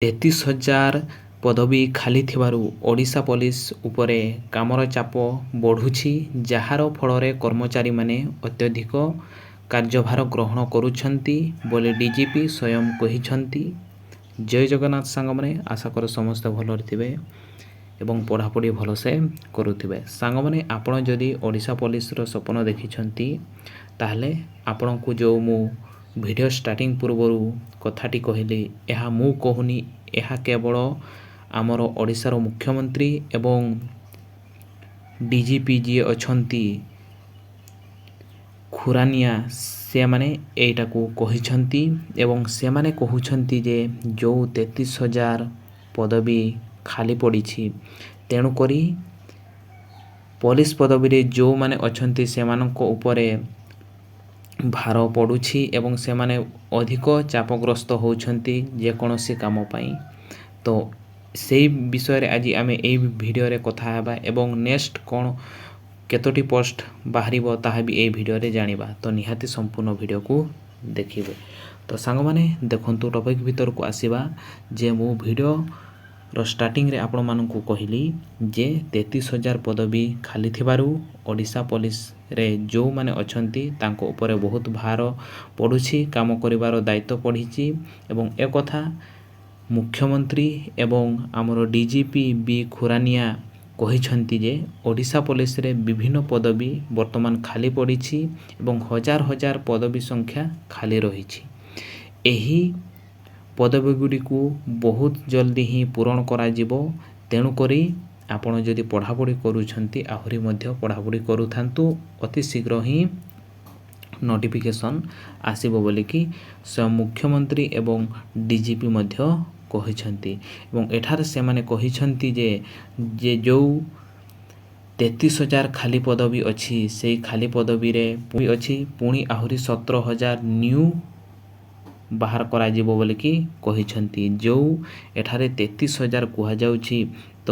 33,000 ପଦବୀ ଖାଲି ଥିବାରୁ ଓଡ଼ିଶା ପୋଲିସ ଉପରେ କାମର ଚାପ ବଢ଼ୁଛି, ଯାହାର ଫଳରେ କର୍ମଚାରୀମାନେ ଅତ୍ୟଧିକ କାର୍ଯ୍ୟଭାର ଗ୍ରହଣ କରୁଛନ୍ତି ବୋଲି ଡିଜିପି ସ୍ୱୟଂ କହିଛନ୍ତି। ଜୟ ଜଗନ୍ନାଥ ସାଙ୍ଗମାନେ, ଆଶା କର ସମସ୍ତେ ଭଲରେ ଥିବେ ଏବଂ ପଢ଼ାପଢ଼ି ଭଲସେ କରୁଥିବେ। ସାଙ୍ଗମାନେ, ଆପଣ ଯଦି ଓଡ଼ିଶା ପୋଲିସର ସ୍ୱପ୍ନ ଦେଖିଛନ୍ତି, ତାହେଲେ ଆପଣଙ୍କୁ ଯେଉଁ ମୁଁ ଭିଡ଼ିଓ ଷ୍ଟାର୍ଟିଂ ପୂର୍ବରୁ କଥାଟି କହିଲି, ଏହା ମୁଁ କହୁନି, ଏହା କେବଳ ଆମର ଓଡ଼ିଶାର ମୁଖ୍ୟମନ୍ତ୍ରୀ ଏବଂ ଡିଜିପି ଯିଏ ଅଛନ୍ତି ଖୁରାନିଆ, ସେମାନେ ଏଇଟାକୁ କହିଛନ୍ତି ଏବଂ ସେମାନେ କହୁଛନ୍ତି ଯେ ଯେଉଁ 33,000 ପଦବୀ ଖାଲି ପଡ଼ିଛି, ତେଣୁକରି ପୋଲିସ ପଦବୀରେ ଯେଉଁମାନେ ଅଛନ୍ତି ସେମାନଙ୍କ ଉପରେ ଭାର ପଡ଼ୁଛି ଏବଂ ସେମାନେ ଅଧିକ ଚାପଗ୍ରସ୍ତ ହେଉଛନ୍ତି ଯେକୌଣସି କାମ ପାଇଁ। ତ ସେଇ ବିଷୟରେ ଆଜି ଆମେ ଏଇ ଭିଡ଼ିଓରେ କଥା ହେବା ଏବଂ ନେକ୍ସଟ କ'ଣ କେତୋଟି ପୋଷ୍ଟ ବାହାରିବ ତାହା ବି ଏଇ ଭିଡ଼ିଓରେ ଜାଣିବା। ତ ନିହାତି ସମ୍ପୂର୍ଣ୍ଣ ଭିଡ଼ିଓକୁ ଦେଖିବେ। ତ ସାଙ୍ଗମାନେ ଦେଖନ୍ତୁ, ଟପିକ୍ ଭିତରକୁ ଆସିବା ଯେ ମୁଁ ଭିଡ଼ିଓର ଷ୍ଟାର୍ଟିଂରେ ଆପଣମାନଙ୍କୁ କହିଲି ଯେ 33,000 ପଦବୀ ଖାଲି ଥିବାରୁ ଓଡ଼ିଶା ପୋଲିସରେ ଯେଉଁମାନେ ଅଛନ୍ତି ତାଙ୍କ ଉପରେ ବହୁତ ଭାର ପଡ଼ୁଛି, କାମ କରିବାର ଦାୟିତ୍ୱ ପଡ଼ିଛି ଏବଂ ଏକଥା ମୁଖ୍ୟମନ୍ତ୍ରୀ ଏବଂ ଆମର ଡିଜିପି ବି ଖୁରାନିଆ କହିଛନ୍ତି ଯେ ଓଡ଼ିଶା ପୋଲିସରେ ବିଭିନ୍ନ ପଦବୀ ବର୍ତ୍ତମାନ ଖାଲି ପଡ଼ିଛି ଏବଂ ହଜାର ହଜାର ପଦବୀ ସଂଖ୍ୟା ଖାଲି ରହିଛି। ଏହି ପଦବୀଗୁଡ଼ିକୁ ବହୁତ ଜଲ୍ଦି ହିଁ ପୂରଣ କରାଯିବ। ତେଣୁକରି ଆପଣ ଯଦି ପଢ଼ାପଢ଼ି କରୁଛନ୍ତି, ଆହୁରି ମଧ୍ୟ ପଢ଼ାପଢ଼ି କରୁଥାନ୍ତୁ। ଅତି ଶୀଘ୍ର ହିଁ ନୋଟିଫିକେସନ୍ ଆସିବ ବୋଲିକି ସ୍ୱୟଂ ମୁଖ୍ୟମନ୍ତ୍ରୀ ଏବଂ ଡିଜିପି ମଧ୍ୟ କହିଛନ୍ତି ଏବଂ ଏଠାରେ ସେମାନେ କହିଛନ୍ତି ଯେ ଯେଉଁ 33,000 ଖାଲି ପଦବୀ ଅଛି, ସେଇ ଖାଲି ପଦବୀରେ ଅଛି ପୁଣି ଆହୁରି 17,000 ନ୍ୟୁ ବାହାର କରାଯିବ ବୋଲିକି କହିଛନ୍ତି। ଯେଉଁ ଏଠାରେ 33,000 କୁହାଯାଉଛି, ତ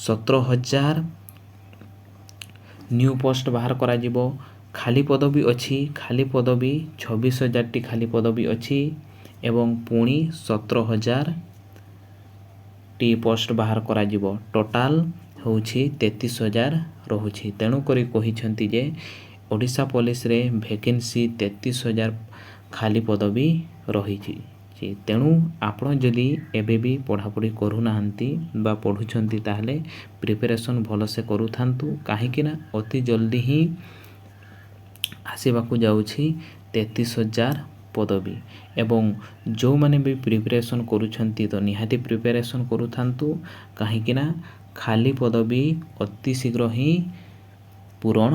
17,000 ନ୍ୟୁ ପୋଷ୍ଟ ବାହାର କରାଯିବ। ଖାଲି ପଦବୀ ଅଛି, ଖାଲି ପଦବୀ 26,000ଟି ଖାଲି ପଦବୀ ଅଛି ଏବଂ ପୁଣି 17,000ଟି ପୋଷ୍ଟ ବାହାର କରାଯିବ। ଟୋଟାଲ ହେଉଛି 33,000 ରହୁଛି। ତେଣୁକରି କହିଛନ୍ତି ଯେ ଓଡ଼ିଶା ପୋଲିସରେ ଭେକେନ୍ସି 33,000 ଖାଲି ପଦବୀ ରହିଛି। ତେଣୁ ଆପଣ ଯଦି ଏବେ ବି ପଢ଼ାପଢ଼ି କରୁନାହାନ୍ତି ବା ପଢ଼ୁଛନ୍ତି, ତାହେଲେ ପ୍ରିପାରେସନ୍ ଭଲସେ କରୁଥାନ୍ତୁ। କାହିଁକିନା ଅତି ଜଲ୍ଦି ହିଁ ଆସିବାକୁ ଯାଉଛି 33,000 ପଦବୀ ଏବଂ ଯେଉଁମାନେ ବି ପ୍ରିପାରେସନ୍ କରୁଛନ୍ତି, ତ ନିହାତି ପ୍ରିପାରେସନ୍ କରୁଥାନ୍ତୁ। କାହିଁକିନା ଖାଲି ପଦବୀ ଅତି ଶୀଘ୍ର ହିଁ ପୂରଣ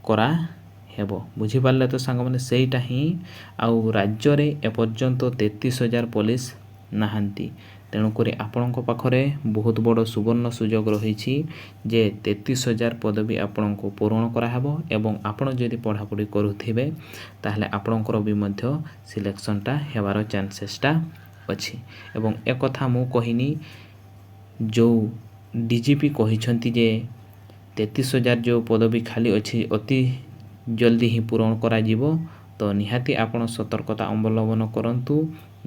କରାହେବ। ବୁଝିପାରିଲେ ତ ସାଙ୍ଗମାନେ, ସେଇଟା ହିଁ ଆଉ ରାଜ୍ୟରେ ଏପର୍ଯ୍ୟନ୍ତ 33,000 ପୋଲିସ ନାହାନ୍ତି। ତେଣୁକରି ଆପଣଙ୍କ ପାଖରେ ବହୁତ ବଡ଼ ସୁବର୍ଣ୍ଣ ସୁଯୋଗ ରହିଛି ଯେ 33,000 ପଦବୀ ଆପଣଙ୍କୁ ପୂରଣ କରାହେବ ଏବଂ ଆପଣ ଯଦି ପଢ଼ାପଢ଼ି କରୁଥିବେ, ତାହେଲେ ଆପଣଙ୍କର ବି ମଧ୍ୟ ସିଲେକ୍ସନଟା ହେବାର ଚାନ୍ସେସଟା ଅଛି। ଏବଂ ଏକଥା ମୁଁ କହିନି, ଯେଉଁ ଡିଜିପି କହିଛନ୍ତି ଯେ 33,000 ଯେଉଁ ପଦବୀ ଖାଲି ଅଛି ଅତି ଜଲ୍ଦି ହିଁ ପୂରଣ କରାଯିବ। ତ ନିହାତି ଆପଣ ସତର୍କତା ଅବଲମ୍ବନ କରନ୍ତୁ।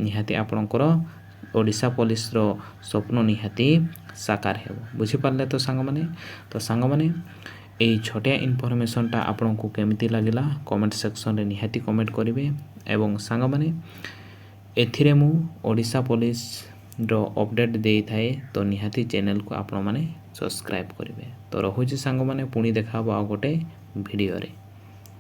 ନିହାତି ଆପଣଙ୍କର ଓଡ଼ିଶା ପୋଲିସର ସ୍ୱପ୍ନ ନିହାତି ସାକାର ହେବ। ବୁଝିପାରିଲେ ତ ସାଙ୍ଗମାନେ? ତ ସାଙ୍ଗମାନେ, ଏଇ ଛୋଟିଆ ଇନଫର୍ମେସନ୍ଟା ଆପଣଙ୍କୁ କେମିତି ଲାଗିଲା କମେଣ୍ଟ ସେକ୍ସନରେ ନିହାତି କମେଣ୍ଟ କରିବେ ଏବଂ ସାଙ୍ଗମାନେ, ଏଥିରେ ମୁଁ ଓଡ଼ିଶା ପୋଲିସର ଅପଡ଼େଟ୍ ଦେଇଥାଏ। ତ ନିହାତି ଚ୍ୟାନେଲକୁ ଆପଣମାନେ ସବସ୍କ୍ରାଇବ୍ କରିବେ। ତ ରହୁଛି ସାଙ୍ଗମାନେ, ପୁଣି ଦେଖା ହେବ ଆଉ ଗୋଟେ ଭିଡ଼ିଓରେ।